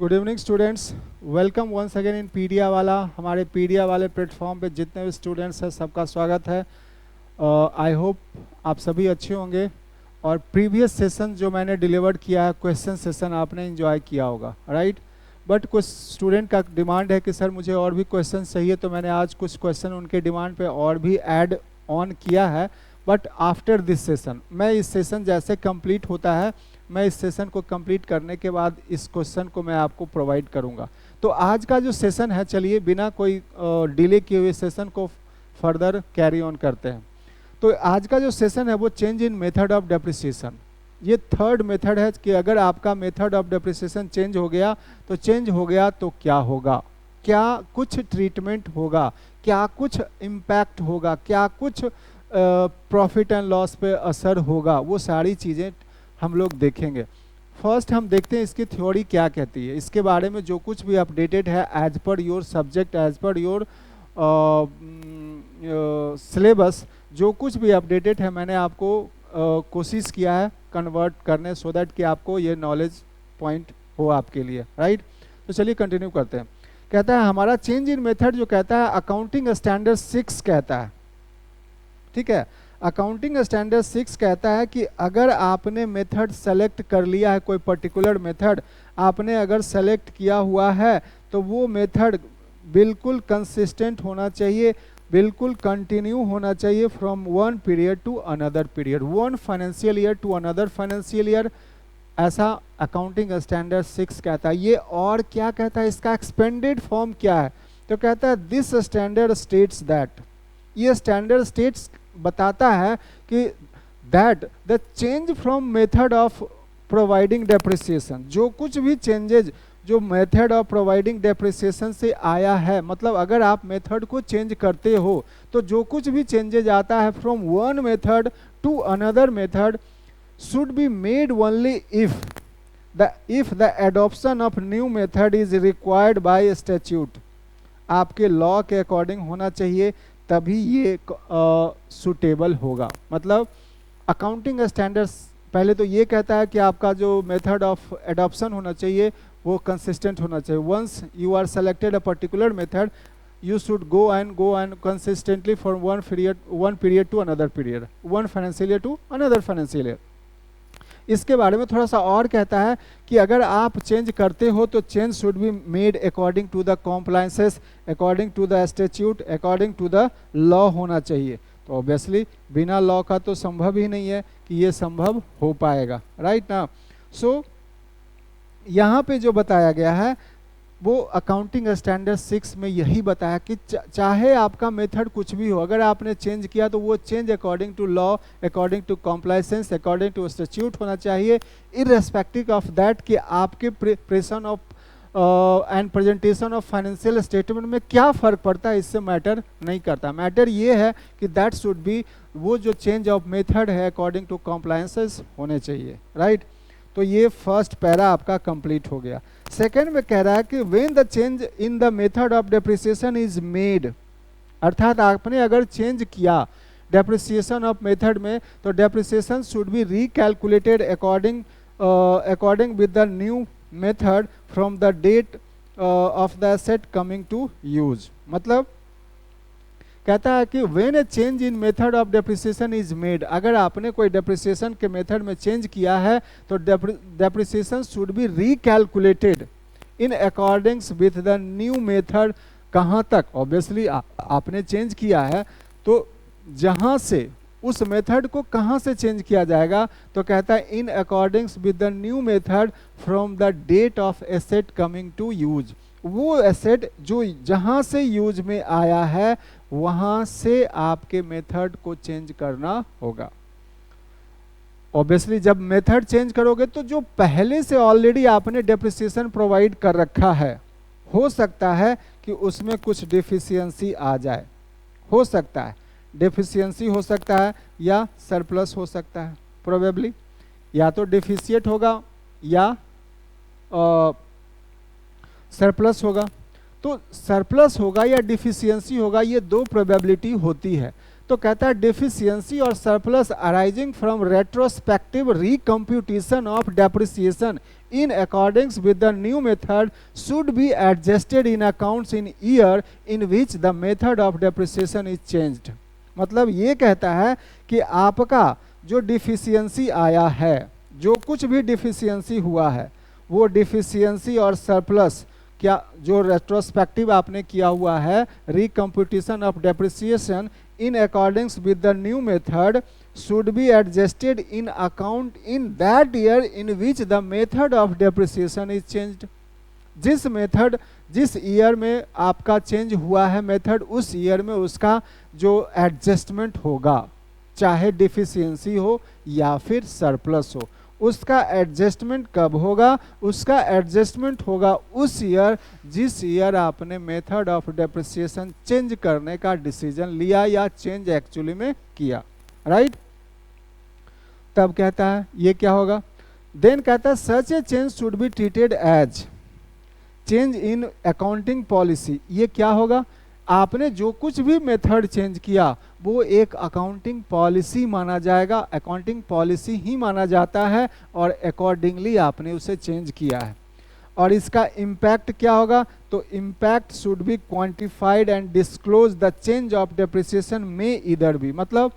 Good evening students, welcome once again in पीडिया वाला। हमारे पीडिया वाले प्लेटफॉर्म पे जितने भी स्टूडेंट्स हैं सबका स्वागत है। आई होप आप सभी अच्छे होंगे और प्रीवियस सेशन जो मैंने डिलीवर किया है क्वेश्चन सेशन आपने एंजॉय किया होगा, राइट। बट कुछ स्टूडेंट का डिमांड है कि सर मुझे और भी क्वेश्चन चाहिए, तो मैंने आज कुछ क्वेश्चन उनके डिमांड पे और भी ऐड ऑन किया है। बट आफ्टर दिस सेशन, मैं इस सेशन जैसे कंप्लीट होता है, मैं इस सेशन को कंप्लीट करने के बाद इस क्वेश्चन को मैं आपको प्रोवाइड करूंगा। तो आज का जो सेशन है, चलिए बिना कोई डिले किए हुए सेशन को फर्दर कैरी ऑन करते हैं। तो आज का जो सेशन है वो change in method of depreciation. ये थर्ड मेथड है कि अगर आपका मेथड ऑफ डेप्रिसिएशन चेंज हो गया तो चेंज हो गया तो क्या होगा, क्या कुछ ट्रीटमेंट होगा, क्या कुछ इम्पैक्ट होगा, क्या कुछ प्रॉफिट एंड लॉस पे असर होगा, वो सारी चीज़ें हम लोग देखेंगे। फर्स्ट हम देखते हैं इसकी थ्योरी क्या कहती है, इसके बारे में जो कुछ भी अपडेटेड है as per your subject, as per your syllabus, जो कुछ भी अपडेटेड है मैंने आपको कोशिश किया है कन्वर्ट करने, सो दैट कि आपको ये नॉलेज पॉइंट हो आपके लिए, राइट। तो चलिए कंटिन्यू करते हैं। कहता है हमारा चेंज इन मेथड जो कहता है अकाउंटिंग स्टैंडर्ड 6 कहता है, ठीक है। अकाउंटिंग स्टैंडर्ड 6 कहता है कि अगर आपने मेथड सेलेक्ट कर लिया है, कोई पर्टिकुलर मेथड आपने अगर सेलेक्ट किया हुआ है, तो वो मेथड बिल्कुल कंसिस्टेंट होना चाहिए, बिल्कुल कंटिन्यू होना चाहिए from one period to another period, one financial year to another financial year. ऐसा अकाउंटिंग स्टैंडर्ड 6 कहता है। ये और क्या कहता है, इसका एक्सपेंडेड फॉर्म क्या है, तो कहता है दिस स्टैंडर्ड स्टेट्स दैट, ये स्टैंडर्ड स्टेट्स बताता है कि that the change from method of providing depreciation, जो कुछ भी चेंजेज जो मेथड ऑफ प्रोवाइडिंग डेप्रिसिएशन से आया है, मतलब अगर आप मेथड को चेंज करते हो तो जो कुछ भी चेंजेज आता है from one method to another method should be made only if the adoption of new method is required by statute. आपके लॉ के अकॉर्डिंग होना चाहिए, तभी ये सुटेबल होगा। मतलब अकाउंटिंग स्टैंडर्ड्स पहले तो ये कहता है कि आपका जो मेथड ऑफ एडॉप्शन होना चाहिए वो कंसिस्टेंट होना चाहिए। Once you are selected a particular method you should go and consistently from one period to another period, one financial year to another financial year। इसके बारे में थोड़ा सा और कहता है कि अगर आप चेंज करते हो तो change should be made according to the compliances, according to the statute, according to the law होना चाहिए। तो ऑब्वियसली बिना लॉ का तो संभव ही नहीं है कि ये संभव हो पाएगा, राइट ना। सो यहाँ पे जो बताया गया है वो अकाउंटिंग स्टैंडर्ड 6 में यही बताया कि चाहे आपका मेथड कुछ भी हो, अगर आपने चेंज किया तो वो change according to law, according to compliances, according to statute होना चाहिए, इररेस्पेक्टिव ऑफ दैट कि आपके presentation of and presentation of financial statement में क्या फ़र्क पड़ता है, इससे मैटर नहीं करता। मैटर ये है कि दैट शुड बी, वो जो चेंज ऑफ मेथड है अकॉर्डिंग टू कॉम्प्लायंसेस होने चाहिए, राइट। तो ये फर्स्ट पैरा आपका कंप्लीट हो गया। सेकेंड में कह रहा है कि when the change in the method of depreciation is made, अर्थात आपने अगर चेंज किया डेप्रिसिएशन ऑफ मेथड में तो depreciation should be recalculated according with the new method from the date of the asset coming to use. मतलब कहता है कि when a change in method of depreciation is made, अगर आपने कोई डेप्रिसिएशन के मेथड में चेंज किया है तो depreciation should be recalculated in accordance with the new method. कहाँ तक, ऑब्वियसली आपने चेंज किया है तो जहाँ से उस मेथड को कहाँ से चेंज किया जाएगा, तो कहता है in accordance with the new method from the date of asset coming to use. वो एसेट जो जहाँ से यूज में आया है वहाँ से आपके मेथड को चेंज करना होगा। ऑब्वियसली जब मेथड चेंज करोगे तो जो पहले से ऑलरेडी आपने डेप्रिसिएशन प्रोवाइड कर रखा है, हो सकता है कि उसमें कुछ डिफिशियंसी आ जाए, हो सकता है डेफिशिएंसी हो सकता है या सरप्लस हो सकता है, प्रोबेबली या तो डिफिशिएट होगा या सरप्लस होगा। तो सरप्लस होगा या डिफिशियंसी होगा, ये दो प्रोबेबिलिटी होती है। तो कहता है डिफिशियंसी और surplus arising from retrospective recomputation of depreciation in accordance with the new method should be adjusted in accounts in year in which the method of depreciation is changed। मतलब ये कहता है कि आपका जो डिफिशियंसी आया है, जो कुछ भी डिफिशियंसी हुआ है, वो डिफिशियंसी और सरप्लस क्या जो रेट्रोस्पेक्टिव आपने किया हुआ है recomputation of depreciation in accordance with the new method should be adjusted in account in that year in which the method of depreciation is changed। जिस ईयर में आपका चेंज हुआ है मेथड, उस ईयर में उसका जो एडजस्टमेंट होगा, चाहे डिफिशियंसी हो या फिर सरप्लस हो, उसका एडजस्टमेंट कब होगा? उसका एडजस्टमेंट होगा उस ईयर जिस ईयर आपने मेथड ऑफ डेप्रिसिएशन चेंज करने का डिसीजन लिया या चेंज एक्चुअली में किया, राइट? तब कहता है ये क्या होगा? देन कहता है such a change should be treated as change in accounting policy. ये क्या होगा? आपने जो कुछ भी मेथड चेंज किया वो एक अकाउंटिंग पॉलिसी माना जाएगा, अकाउंटिंग पॉलिसी ही माना जाता है और अकॉर्डिंगली आपने उसे चेंज किया है। और इसका इम्पैक्ट क्या होगा? तो impact should be quantified and disclose the change of depreciation में इधर भी, मतलब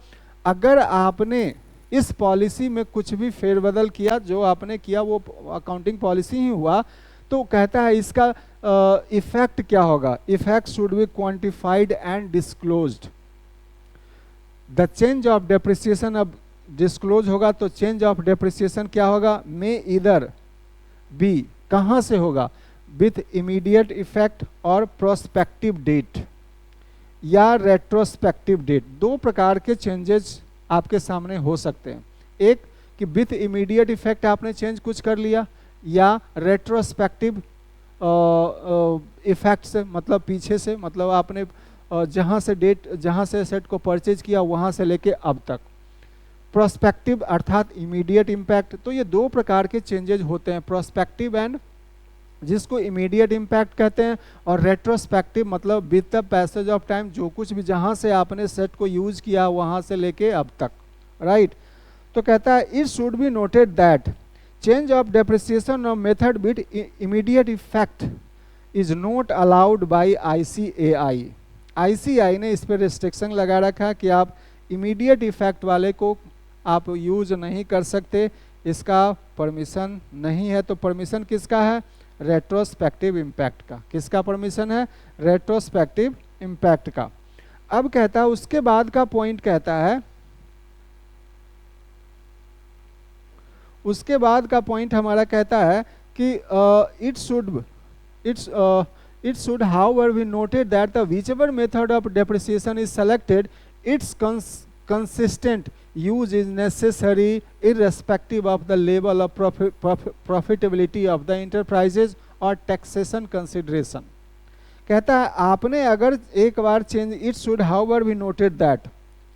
अगर आपने इस पॉलिसी में कुछ भी फेरबदल किया, जो आपने किया वो अकाउंटिंग पॉलिसी ही हुआ, तो कहता है इसका इफेक्ट क्या होगा? Effect should be quantified and disclosed. The change of depreciation अब डिस्क्लोज होगा तो चेंज ऑफ डेप्रिसिएशन क्या होगा? में इधर बी कहाँ से होगा? विथ इमीडिएट इफेक्ट और प्रोस्पेक्टिव डेट या रेट्रोस्पेक्टिव डेट। दो प्रकार के चेंजेस आपके सामने हो सकते हैं, एक कि विथ इमीडिएट इफेक्ट आपने चेंज कुछ कर लिया, या रेट्रोस्पेक्टिव इफेक्ट से, मतलब पीछे से, मतलब आपने जहाँ से सेट को परचेज किया वहाँ से लेके अब तक। प्रोस्पेक्टिव अर्थात इमीडिएट इम्पैक्ट। तो ये दो प्रकार के चेंजेज होते हैं, प्रोस्पेक्टिव एंड जिसको इमीडिएट इम्पैक्ट कहते हैं, और रेट्रोस्पेक्टिव मतलब with the passage of time, जो कुछ भी जहाँ से आपने सेट को यूज किया वहाँ से लेके अब तक, राइट? तो कहता है it should be noted that change of depreciation of method with immediate effect is not allowed by ICAI. ICAI ने इस पर रिस्ट्रिक्शन लगा रखा है कि आप इमीडिएट इफेक्ट वाले को आप यूज नहीं कर सकते, इसका परमिशन नहीं है। तो परमिशन किसका है? रेट्रोस्पेक्टिव इम्पैक्ट का। किसका परमिशन है? रेट्रोस्पेक्टिव इम्पैक्ट का। अब कहता है उसके बाद का पॉइंट कहता है, उसके बाद का पॉइंट हमारा कहता है कि it should however be noted that the whichever method of depreciation is selected, its consistent use is necessary irrespective of the level of profitability of the enterprises or taxation consideration। कहता है आपने अगर एक बार change, it should however be noted that,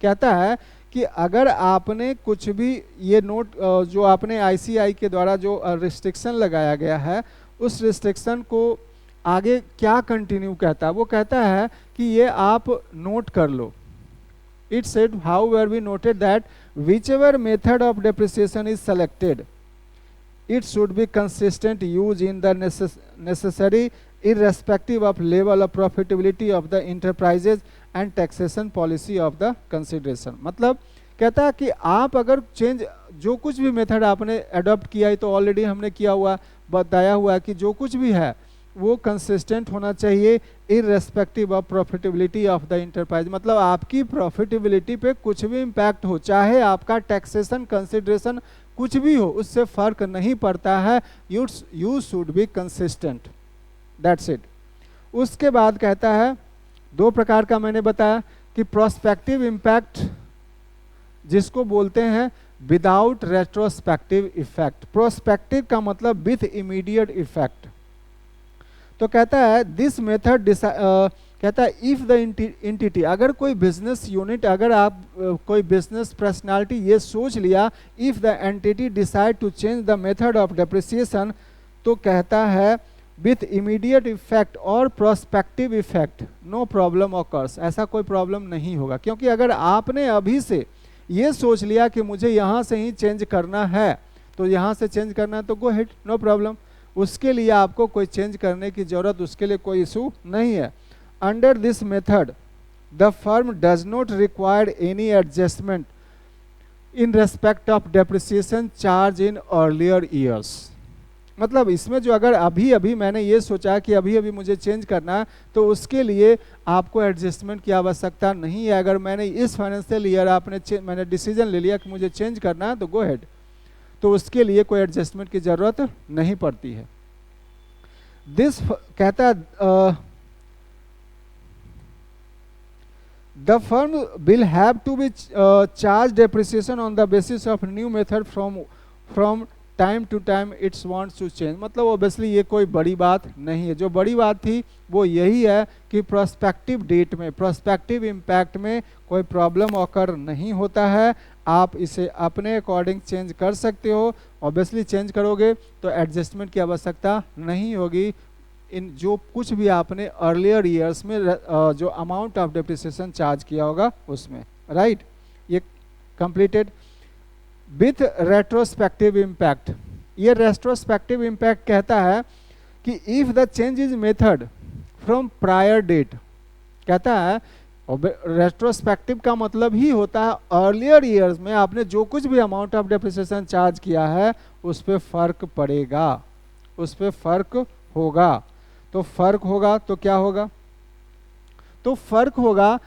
कहता है कि अगर आपने कुछ भी ये नोट जो आपने आईसीआई के द्वारा जो रिस्ट्रिक्शन लगाया गया है, उस रिस्ट्रिक्शन को आगे क्या कंटिन्यू कहता है? वो कहता है कि ये आप नोट कर लो। It said, however, we noted that whichever method of depreciation is selected, it should be consistent use in the necessary irrespective of level of profitability of the enterprises and taxation policy of the consideration। मतलब कहता है कि आप अगर change, जो कुछ भी method आपने अडॉप्ट किया है, तो ऑलरेडी हमने किया हुआ, बताया हुआ कि जो कुछ भी है वो कंसिस्टेंट होना चाहिए irrespective of profitability of the enterprise. मतलब आपकी प्रॉफिटेबिलिटी पे कुछ भी इम्पैक्ट हो, चाहे आपका टैक्सेशन कंसिडरेशन कुछ भी हो, उससे फर्क नहीं पड़ता है, you should be consistent, that's it. उसके बाद कहता है दो प्रकार का मैंने बताया कि प्रोस्पेक्टिव इम्पैक्ट जिसको बोलते हैं विदाउट रेट्रोस्पेक्टिव इफेक्ट। प्रोस्पेक्टिव का मतलब विथ इमीडिएट इफेक्ट। तो कहता है दिस मेथड कहता है इफ द एंटिटी, अगर कोई बिजनेस यूनिट, अगर आप कोई बिजनेस पर्सनालिटी ये सोच लिया, if the entity decide to change the method of depreciation, तो कहता है विथ इमीडिएट इफेक्ट और prospective effect no problem occurs, ऐसा कोई प्रॉब्लम नहीं होगा। क्योंकि अगर आपने अभी से ये सोच लिया कि मुझे यहाँ से ही चेंज करना है, तो यहाँ से चेंज करना है तो गो हेड, नो प्रॉब्लम, उसके लिए आपको कोई चेंज करने की जरूरत, उसके लिए कोई इशू नहीं है। Under this method the firm does not require any adjustment in respect of depreciation charge in earlier years. मतलब इसमें जो अगर अभी अभी मैंने ये सोचा कि अभी अभी मुझे चेंज करना है तो उसके लिए आपको एडजस्टमेंट की आवश्यकता नहीं है। अगर मैंने इस फाइनेंशियल ईयर मैंने डिसीजन ले लिया कि मुझे चेंज करना है तो गो हेड, तो उसके लिए कोई एडजस्टमेंट की जरूरत नहीं पड़ती है। दिस कहता है the firm will have to be charge depreciation on the basis of new method from time to time its wants to change. मतलब ऑब्वियसली ये कोई बड़ी बात नहीं है। जो बड़ी बात थी वो यही है कि प्रोस्पेक्टिव डेट में, प्रोस्पेक्टिव इम्पैक्ट में कोई प्रॉब्लम ऑकर नहीं होता है। आप इसे अपने अकॉर्डिंग चेंज कर सकते हो। ऑब्वियसली चेंज करोगे तो एडजस्टमेंट की आवश्यकता नहीं होगी। इन जो कुछ भी आपने अर्लियर ईयर्स में जो अमाउंट ऑफ डेप्रिसिएशन चार्ज किया होगा उसमें, राइट। ये कंप्लीटेड विथ रेट्रोस्पेक्टिव इम्पैक्ट। ये रेट्रोस्पेक्टिव इम्पैक्ट कहता है कि if the change is method from prior date, कहता है रेट्रोस्पेक्टिव का मतलब ही होता है अर्लियर ईयर्स में आपने जो कुछ भी अमाउंट ऑफ डेप्रिसिएशन चार्ज किया है उस पर फर्क पड़ेगा, उस पर फर्क होगा। तो फर्क होगा तो क्या होगा, तो फर्क होगा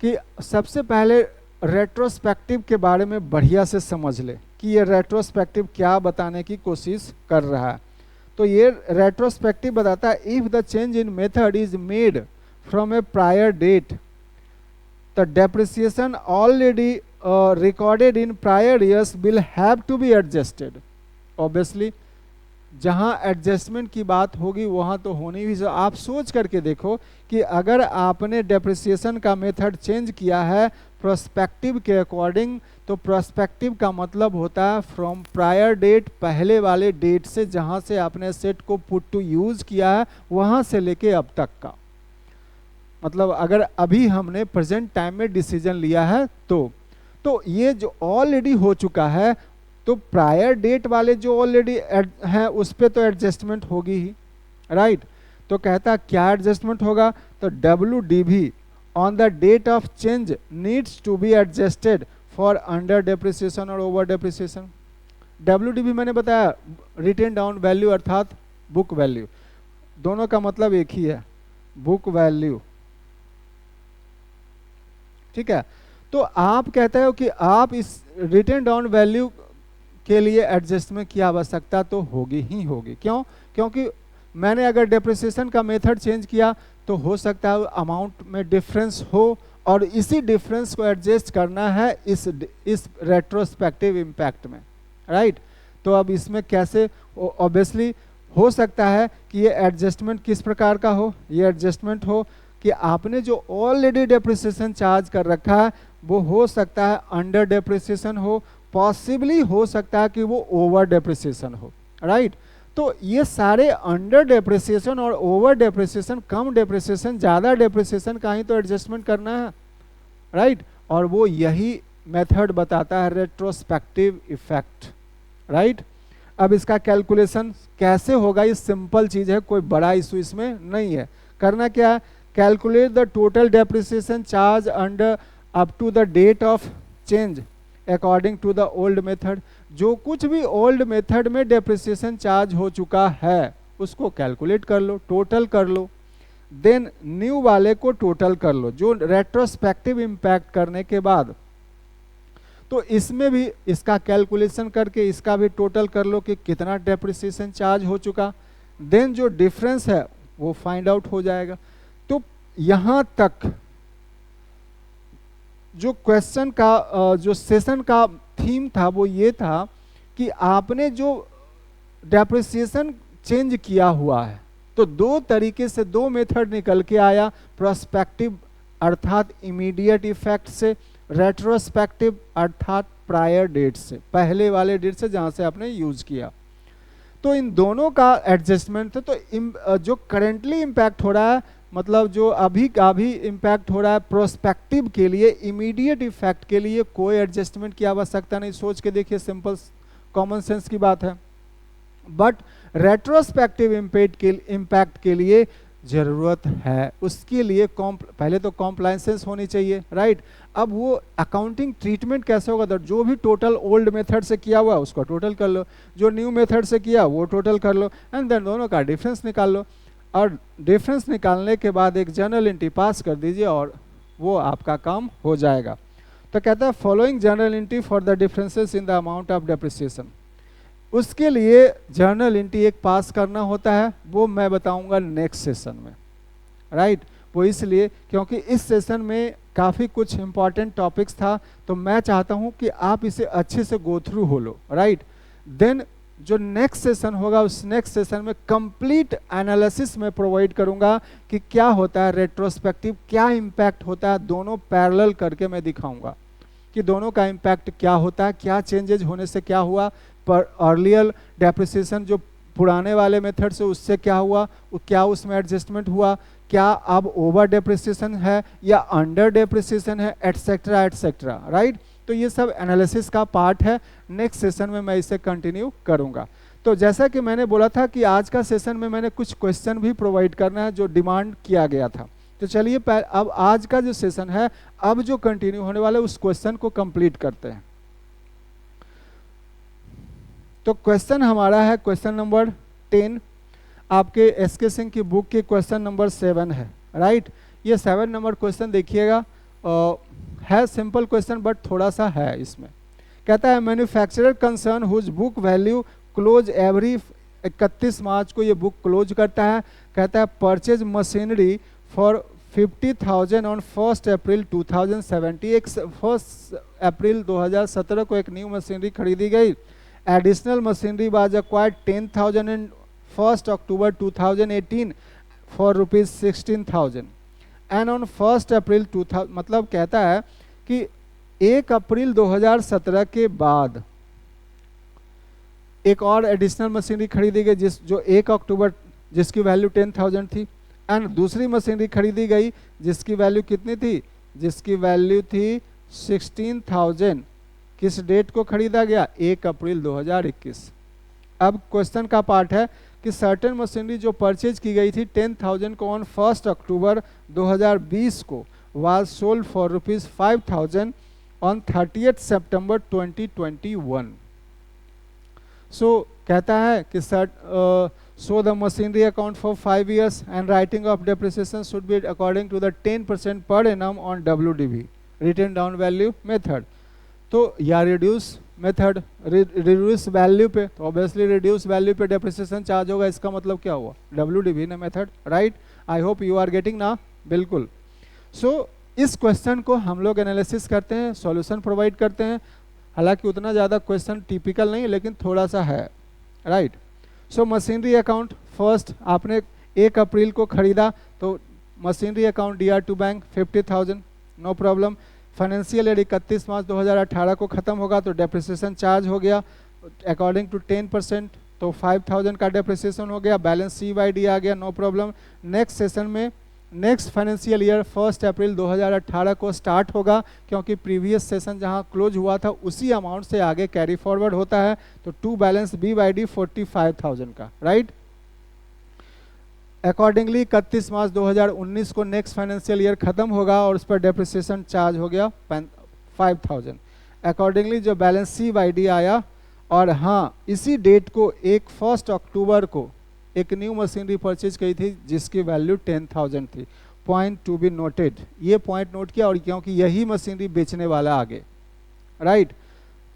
कि सबसे पहले रेट्रोस्पेक्टिव के बारे में बढ़िया से समझ ले कि ये रेट्रोस्पेक्टिव क्या बताने की कोशिश कर रहा है। तो ये रेट्रोस्पेक्टिव बताता है if the change in method is made from a prior date the depreciation already recorded in prior years will have to be adjusted. Obviously जहाँ एडजस्टमेंट की बात होगी वहाँ तो होनी भी। आप सोच करके देखो कि अगर आपने डेप्रिसिएशन का मेथड चेंज किया है प्रोस्पेक्टिव के अकॉर्डिंग, तो प्रोस्पेक्टिव का मतलब होता है फ्रॉम प्रायर डेट, पहले वाले डेट से जहाँ से आपने सेट को पुट टू यूज किया है वहाँ से लेके अब तक का। मतलब अगर अभी हमने प्रेजेंट टाइम में डिसीजन लिया है तो ये जो ऑलरेडी हो चुका है तो प्रायर डेट वाले जो ऑलरेडी हैं उस पे तो एडजस्टमेंट होगी ही, राइट। तो कहता क्या एडजस्टमेंट होगा, तो WDV on the date of change needs to be adjusted for under depreciation और ओवर डेप्रिसिएशन। WDV मैंने बताया रिटेन डाउन वैल्यू अर्थात बुक वैल्यू, दोनों का मतलब एक ही है, बुक वैल्यू, ठीक है। तो आप कहते हो कि आप इस रिटेन डाउन वैल्यू के लिए एडजस्टमेंट की आवश्यकता तो होगी ही होगी। क्यों, क्योंकि मैंने अगर डेप्रिसिएशन का मेथड चेंज किया तो हो सकता है अमाउंट में डिफरेंस हो और इसी डिफरेंस को एडजस्ट करना है इस रेट्रोस्पेक्टिव इम्पैक्ट में, राइट। तो अब इसमें कैसे, ऑब्वियसली हो सकता है कि ये एडजस्टमेंट किस प्रकार का हो, ये एडजस्टमेंट हो कि आपने जो ऑलरेडी डेप्रिसिएशन चार्ज कर रखा है वो हो सकता है अंडर डेप्रिसिएशन हो, पॉसिबली हो सकता है कि वो ओवर डेप्रिसिएशन हो, राइट। तो ये सारे अंडर डेप्रिसिएशन और ओवर डेप्रिसिएशन, कम डेप्रिसिएशन, ज़्यादा डेप्रिसिएशन का ही तो एडजस्टमेंट करना है, राइट। और वो यही मेथड बताता है रेट्रोस्पेक्टिव इफेक्ट, राइट। अब इसका कैलकुलेशन कैसे होगा, ये सिंपल चीज़ है, कोई बड़ा इशू इसमें नहीं है। करना क्या है, calculate the total depreciation charge under up to the date of change according to the old method. जो कुछ भी ओल्ड मेथड में डेप्रिसिएशन चार्ज हो चुका है उसको कैलकुलेट कर लो, टोटल कर लो, देन न्यू वाले को टोटल कर लो जो रेट्रोस्पेक्टिव इम्पैक्ट करने के बाद। तो इसमें भी इसका कैलकुलेशन करके इसका भी टोटल कर लो कि कितना डेप्रिसिएशन चार्ज हो चुका, देन जो डिफरेंस है वो फाइंड आउट हो जाएगा। तो यहाँ तक जो क्वेश्चन का जो सेशन का थीम था वो ये था कि आपने जो डेप्रिसिएशन चेंज किया हुआ है तो दो तरीके से, दो मेथड निकल के आया, प्रोस्पेक्टिव अर्थात इमीडिएट इफेक्ट से, रेट्रोस्पेक्टिव अर्थात प्रायर डेट से, पहले वाले डेट से जहां से आपने यूज किया। तो इन दोनों का एडजस्टमेंट था। तो जो करेंटली इम्पैक्ट हो रहा है, मतलब जो अभी का भी इम्पैक्ट हो रहा है प्रोस्पेक्टिव के लिए, इमीडिएट इफेक्ट के लिए कोई एडजस्टमेंट की आवश्यकता नहीं। सोच के देखिए, सिंपल कॉमन सेंस की बात है। बट रेट्रोस्पेक्टिव इम्पैक्ट के लिए जरूरत है, उसके लिए पहले तो कॉम्प्लायंसेस होनी चाहिए, राइट। अब वो अकाउंटिंग ट्रीटमेंट कैसे होगा, तो जो भी टोटल ओल्ड मेथड से किया हुआ उसको टोटल कर लो, जो न्यू मेथड से किया वो टोटल कर लो, एंड देन दोनों का डिफरेंस निकाल लो, और डिफरेंस निकालने के बाद एक जर्नल एंट्री पास कर दीजिए और वो आपका काम हो जाएगा। तो कहता है following journal entry for the differences in the amount of depreciation. उसके लिए जर्नल एंट्री एक पास करना होता है, वो मैं बताऊंगा नेक्स्ट सेशन में, राइट। वो इसलिए क्योंकि इस सेशन में काफ़ी कुछ इंपॉर्टेंट टॉपिक्स था, तो मैं चाहता हूं कि आप इसे अच्छे से गो थ्रू हो लो, राइट। देन जो नेक्स्ट सेशन होगा उस नेक्स्ट सेशन में कंप्लीट एनालिसिस में प्रोवाइड करूंगा कि क्या होता है रेट्रोस्पेक्टिव, क्या इम्पैक्ट होता है, दोनों पैरेलल करके मैं दिखाऊंगा कि दोनों का इम्पैक्ट क्या होता है, क्या चेंजेज होने से क्या हुआ, पर अर्लियर डेप्रिसिएशन जो पुराने वाले मेथड से उससे क्या हुआ, क्या उसमें एडजस्टमेंट हुआ, क्या अब ओवर डेप्रिसिएशन है या अंडर डेप्रिसिएशन है, एटसेट्रा एटसेट्रा, राइट। तो ये सब एनालिसिस का पार्ट है, नेक्स्ट सेशन में मैं इसे कंटिन्यू करूंगा। तो जैसा कि मैंने बोला था कि आज का सेशन में मैंने कुछ क्वेश्चन भी प्रोवाइड करना है जो डिमांड किया गया था। तो चलिए अब आज का जो सेशन है, अब जो कंटिन्यू होने वाला है उस क्वेश्चन को कंप्लीट करते हैं। तो क्वेश्चन हमारा है क्वेश्चन नंबर 10, आपके एसके सिंह की बुक के क्वेश्चन नंबर 7 है, राइट। ये 7 नंबर क्वेश्चन देखिएगा, है सिंपल क्वेश्चन बट थोड़ा सा है इसमें। कहता है manufacturer concern whose book value close every 31 March को ये बुक क्लोज करता है। कहता है purchase machinery for 50,000 on 1 April 2070, 1 अप्रैल 2017 को एक न्यू मशीनरी खरीदी गई। Additional machinery was acquired 10,000 in 1 October 2018 for ₹16,000 and on 1 April 2000, मतलब कहता है कि 1 अप्रैल 2017 के बाद एक और एडिशनल मशीनरी खरीदी गई जो 1 अक्टूबर जिसकी वैल्यू 10,000 थी, एंड दूसरी मशीनरी खरीदी गई जिसकी वैल्यू कितनी थी, जिसकी वैल्यू थी 16,000। किस डेट को खरीदा गया, 1 अप्रैल 2021। अब क्वेश्चन का पार्ट है कि सर्टेन मशीनरी जो परचेज की गई थी 10,000 को ऑन 1 अक्टूबर 2020 को वाज सोल्ड फॉर ₹5,000 ऑन 30 सितंबर 2021। सो कहता है कि so the machinery account for 5 years and writing of depreciation should be according to the 10% per annum on WDV written down value method। तो या रिड्यूस मेथड, रिड्यूस वैल्यू पे, तो ऑब्वियसली reduce value पे depreciation charge होगा, इसका मतलब क्या हुआ, WDV ना method, right. I hope you are getting ना, बिल्कुल। सो इस क्वेश्चन को हम लोग एनालिसिस करते हैं, सॉल्यूशन प्रोवाइड करते हैं, हालांकि उतना ज़्यादा क्वेश्चन टिपिकल नहीं लेकिन थोड़ा सा है, right. So machinery account first आपने 1 अप्रैल को खरीदा तो machinery account DR to bank 50,000, no problem. Financial year 31 मार्च 2018 को खत्म होगा तो डेप्रिसिएशन चार्ज हो गया अकॉर्डिंग टू 10%, तो 5,000 का डेप्रिसिएशन हो गया, बैलेंस CYD आ गया, नो प्रॉब्लम। नेक्स्ट सेशन में नेक्स्ट फाइनेंशियल ईयर 1 अप्रैल 2018 को स्टार्ट होगा, क्योंकि प्रीवियस सेशन जहां क्लोज हुआ था उसी अमाउंट से आगे कैरी फॉरवर्ड होता है, तो टू बैलेंस BYD 45,000 का, राइट। अकॉर्डिंगली 31 मार्च 2019 को नेक्स्ट फाइनेंशियल ईयर खत्म होगा और उस पर डेप्रिसिएशन चार्ज हो गया 5,000। अकॉर्डिंगली जो बैलेंस CYD आया, और हाँ इसी डेट को 1 अक्टूबर को एक न्यू मशीनरी परचेज की थी जिसकी वैल्यू 10,000 थी। पॉइंट टू बी नोटेड, ये पॉइंट नोट किया, और क्योंकि यही मशीनरी बेचने वाला आगे, राइट।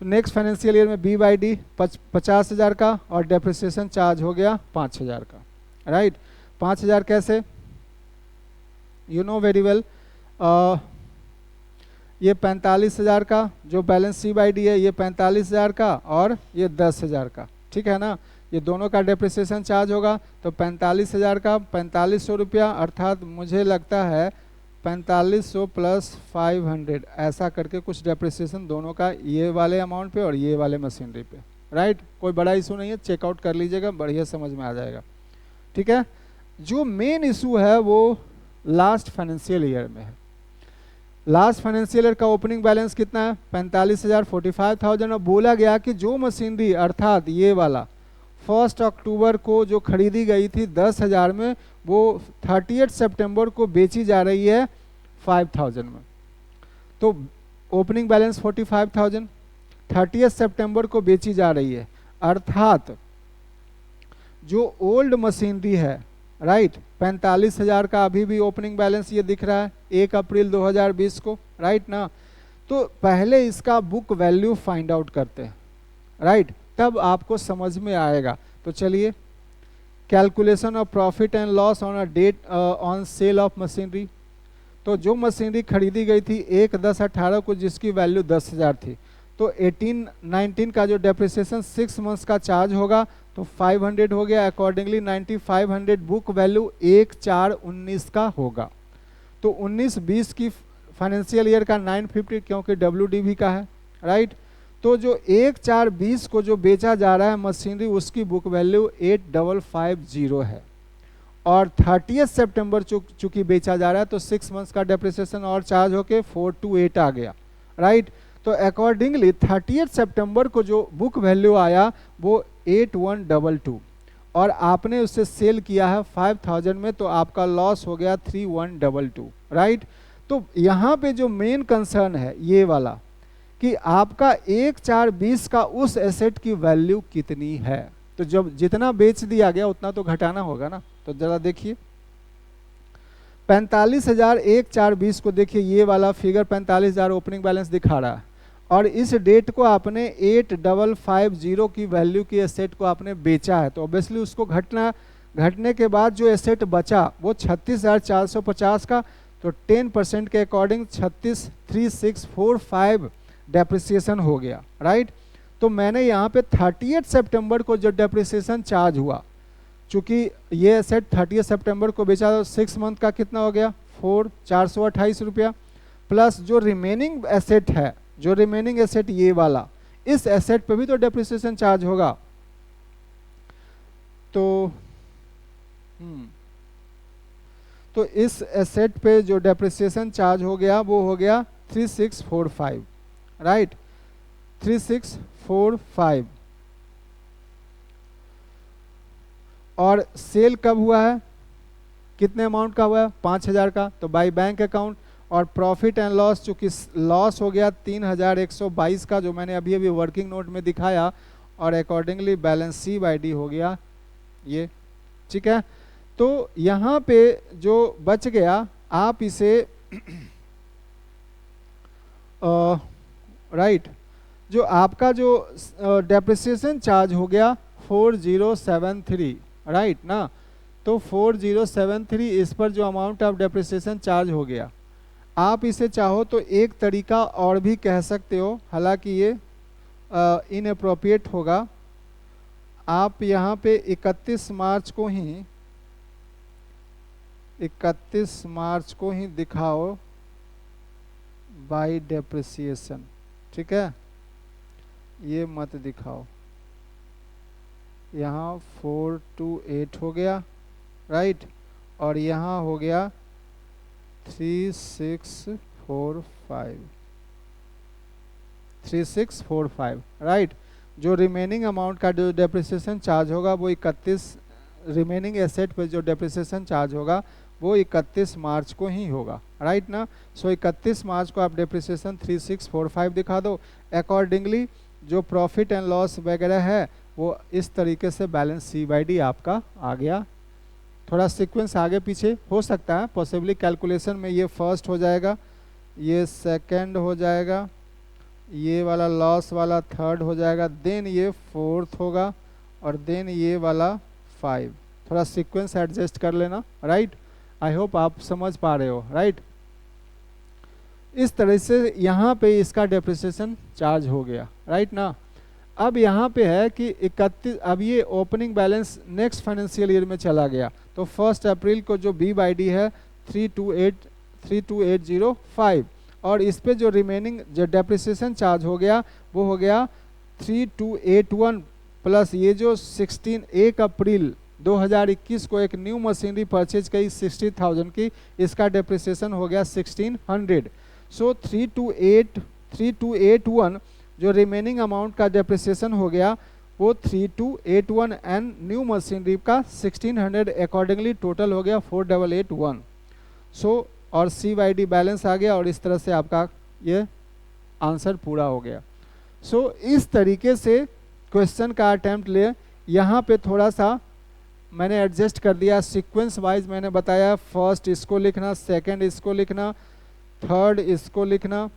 तो नेक्स्ट फाइनेंशियल ईयर में BYD 50,000 का और डेप्रिसिएशन चार्ज हो गया 5,000 का, राइट। 5,000 कैसे, यू नो वेरी वेल, ये 45,000 का जो बैलेंस CYD है, ये 45,000 का और ये 10,000 का, ठीक है ना। ये दोनों का डेप्रिसिएशन चार्ज होगा, तो 45,000 का 4,500 रुपया, अर्थात मुझे लगता है 4,500 प्लस 500 ऐसा करके कुछ डेप्रिसिएशन दोनों का, ये वाले अमाउंट पे और ये वाले मशीनरी पे, राइट। कोई बड़ा इशू नहीं है, चेकआउट कर लीजिएगा, बढ़िया समझ में आ जाएगा, ठीक है। जो मेन इशू है वो लास्ट फाइनेंशियल ईयर में है। लास्ट फाइनेंशियल ईयर का ओपनिंग बैलेंस कितना है 45,000 45,000। और बोला गया कि जो मशीनरी अर्थात ये वाला 1 अक्टूबर को जो खरीदी गई थी 10,000 में, वो 30 सितंबर को बेची जा रही है 5,000 में। तो ओपनिंग बैलेंस 45,000 30 सितंबर को बेची जा रही है, अर्थात जो ओल्ड मशीनरी है राइट 45,000 का अभी भी ओपनिंग बैलेंस ये दिख रहा है 1 अप्रैल 2020 को, राइट ना। तो पहले इसका बुक वैल्यू फाइंड आउट करते हैं, राइट, तब आपको समझ में आएगा। तो चलिए, calculation of profit and loss on a date on sale of machinery. तो जो मशीनरी खरीदी गई थी 1/10/18 को जिसकी वैल्यू 10,000 थी, तो 18-19 का जो डेप्रिसिएशन 6 मंथ्स का चार्ज होगा तो 500 हो गया। अकॉर्डिंगली 9500 बुक वैल्यू 1/4/19 का होगा। तो 19-20 की फाइनेंशियल ईयर का 950 क्योंकि WDV का है, राइट। तो जो 1/4/20 को जो बेचा जा रहा है मशीनरी उसकी बुक वैल्यू 8550 है, और 30 सितंबर चूंकि बेचा जा रहा है तो 6 मंथ्स का डेप्रिसिएशन और चार्ज होके 428 आ गया, राइट। तो अकॉर्डिंगली 30 सितंबर को जो बुक वैल्यू आया वो 8122, और आपने उससे सेल किया है 5,000 में, तो आपका लॉस हो गया 3122, राइट। तो यहाँ पे जो मेन कंसर्न है ये वाला कि आपका 1/4/20 का उस एसेट की वैल्यू कितनी है। तो जब जितना बेच दिया गया उतना तो घटाना होगा ना। तो जरा देखिए 45,000 1/4/20 को देखिए, ये वाला फिगर 45,000 ओपनिंग बैलेंस दिखा रहा है, और इस डेट को आपने 8550 की वैल्यू की एसेट को आपने बेचा है। तो ऑब्वियसली उसको घटने के बाद जो एसेट बचा वो 36,450 का, तो 10% के अकॉर्डिंग 36,3645 डेप्रिसिएशन हो गया, राइट। तो मैंने यहाँ पे 30 सितंबर को जो डेप्रिसिएशन चार्ज हुआ, चूंकि ये एसेट 30 सितंबर को बेचा तो 6 मंथ का कितना हो गया 428 रुपया, प्लस जो रिमेनिंग एसेट है, जो रिमेनिंग एसेट ये वाला, इस एसेट पे भी तो डेप्रिसिएशन चार्ज होगा। तो इस एसेट पे जो डेप्रिसिएशन चार्ज हो गया वो हो गया 3645, राइट, 3645। और सेल कब हुआ है, कितने अमाउंट का हुआ है 5,000 का, तो बाय बैंक अकाउंट। और प्रॉफिट एंड लॉस, चूँकि लॉस हो गया 3,122 का, जो मैंने अभी अभी वर्किंग नोट में दिखाया, और अकॉर्डिंगली बैलेंस C/D हो गया ये, ठीक है। तो यहाँ पे जो बच गया आप इसे राइट, जो आपका जो डेप्रिसिएशन चार्ज हो गया 4073, राइट ना। तो 4073 इस पर जो अमाउंट ऑफ डेप्रिसिएशन चार्ज हो गया, आप इसे चाहो तो एक तरीका और भी कह सकते हो, हालांकि ये इनअप्रोप्रिएट होगा। आप यहाँ पे 31 मार्च को ही दिखाओ बाय डेप्रिसिएशन, ठीक है, ये मत दिखाओ। यहाँ 428 हो गया, राइट, और यहाँ हो गया 3645, राइट। जो रिमेनिंग अमाउंट का जो डेप्रिसिएशन चार्ज होगा वो 31, रिमेनिंग एसेट पे जो डेप्रिसिएशन चार्ज होगा वो 31 मार्च को ही होगा, राइट ना। सो 31 मार्च को आप डेप्रिसिएशन 3645 दिखा दो। अकॉर्डिंगली जो प्रॉफिट एंड लॉस वगैरह है वो इस तरीके से बैलेंस C/D आपका आ गया। थोड़ा सीक्वेंस आगे पीछे हो सकता है, पॉसिबली कैलकुलेशन में ये फर्स्ट हो जाएगा, ये सेकंड हो जाएगा, ये वाला लॉस वाला थर्ड हो जाएगा, देन ये फोर्थ होगा, और देन ये वाला 5। थोड़ा सीक्वेंस एडजस्ट कर लेना, राइट। आई होप आप समझ पा रहे हो, राइट। इस तरह से यहाँ पे इसका डेप्रिसिएशन चार्ज हो गया, राइट ना। अब यहाँ पे है कि 31, अब ये opening balance next financial year में चला गया, तो 1 अप्रैल को जो B/D है 32805, और इस पे जो रिमेनिंग जो डेप्रिसिएशन चार्ज हो गया वो हो गया 3281, प्लस ये जो 1 अप्रैल 2021 को एक न्यू मशीनरी परचेज की 60,000 की, इसका डेप्रिसिएशन हो गया 1600। सो 3281 जो रिमेनिंग अमाउंट का डेप्रिसिएशन हो गया वो 3281 एंड न्यू मशीनरी का 1600 अकॉर्डिंगली टोटल हो गया 4881। सो और CYD बैलेंस आ गया और इस तरह से आपका ये आंसर पूरा हो गया। सो इस तरीके से क्वेश्चन का अटेम्प्ट ले। यहाँ पे थोड़ा सा मैंने एडजस्ट कर दिया, सीक्वेंस वाइज मैंने बताया, फर्स्ट इसको लिखना, सेकंड इसको लिखना, थर्ड इसको लिखना,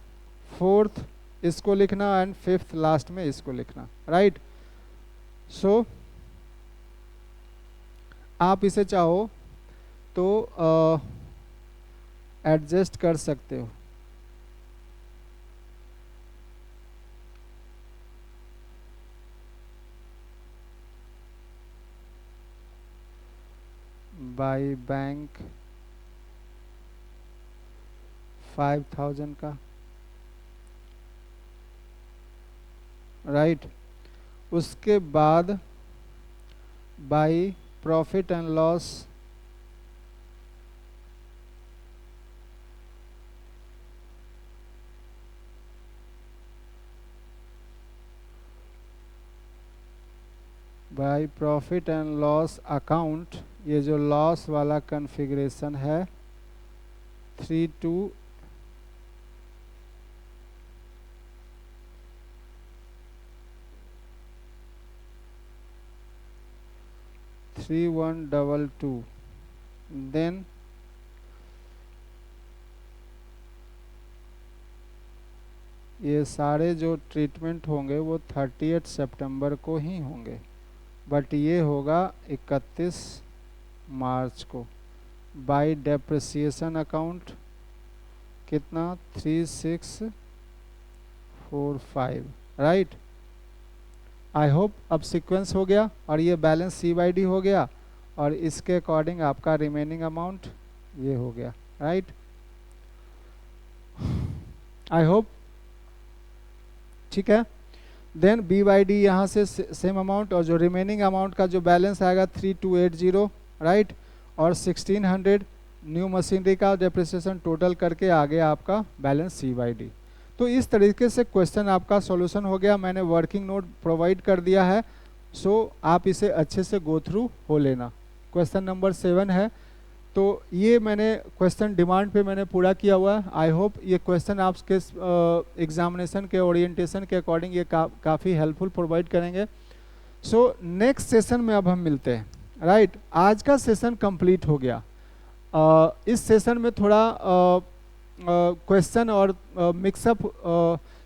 फोर्थ इसको लिखना एंड फिफ्थ लास्ट में इसको लिखना, राइट। सो आप इसे चाहो तो एडजस्ट कर सकते हो। बाई बैंक 5000 का, राइट। उसके बाद by profit and loss by profit and loss account, ये जो लॉस वाला कॉन्फ़िगरेशन है 3122, देन ये सारे जो ट्रीटमेंट होंगे वो 30 सितंबर को ही होंगे, बट ये होगा 31 मार्च को। बाय डेप्रिसिएशन अकाउंट कितना 3645, राइट। आई होप अब सीक्वेंस हो गया और ये बैलेंस CYD हो गया और इसके अकॉर्डिंग आपका रिमेनिंग अमाउंट ये हो गया, राइट। आई होप ठीक है। देन BYD यहाँ से सेम अमाउंट और जो रिमेनिंग अमाउंट का जो बैलेंस आएगा 3280, राइट, और 1600 न्यू मशीनरी का डेप्रिसिएशन टोटल करके आ गया आपका बैलेंस CYD। तो इस तरीके से क्वेश्चन आपका सॉल्यूशन हो गया। मैंने वर्किंग नोट प्रोवाइड कर दिया है, सो आप इसे अच्छे से गो थ्रू हो लेना। क्वेश्चन नंबर 7 है, तो ये मैंने क्वेश्चन डिमांड पे मैंने पूरा किया हुआ है। आई होप ये क्वेश्चन आपके एग्जामिनेशन के ओरिएंटेशन के अकॉर्डिंग ये काफ़ी हेल्पफुल प्रोवाइड करेंगे। सो नेक्स्ट सेशन में अब हम मिलते हैं, राइट। आज का सेशन कंप्लीट हो गया। इस सेशन में थोड़ा क्वेश्चन और मिक्सअप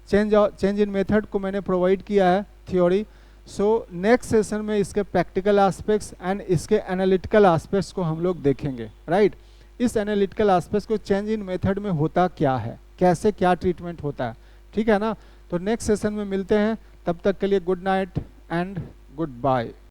चेंज इन मेथड को मैंने प्रोवाइड किया है थ्योरी। सो नेक्स्ट सेशन में इसके प्रैक्टिकल एस्पेक्ट्स एंड इसके एनालिटिकल एस्पेक्ट्स को हम लोग देखेंगे, राइट। इस एनालिटिकल एस्पेक्ट्स को चेंज इन मेथड में होता क्या है, कैसे क्या ट्रीटमेंट होता है, ठीक है ना। तो नेक्स्ट सेशन में मिलते हैं, तब तक के लिए good night and good bye.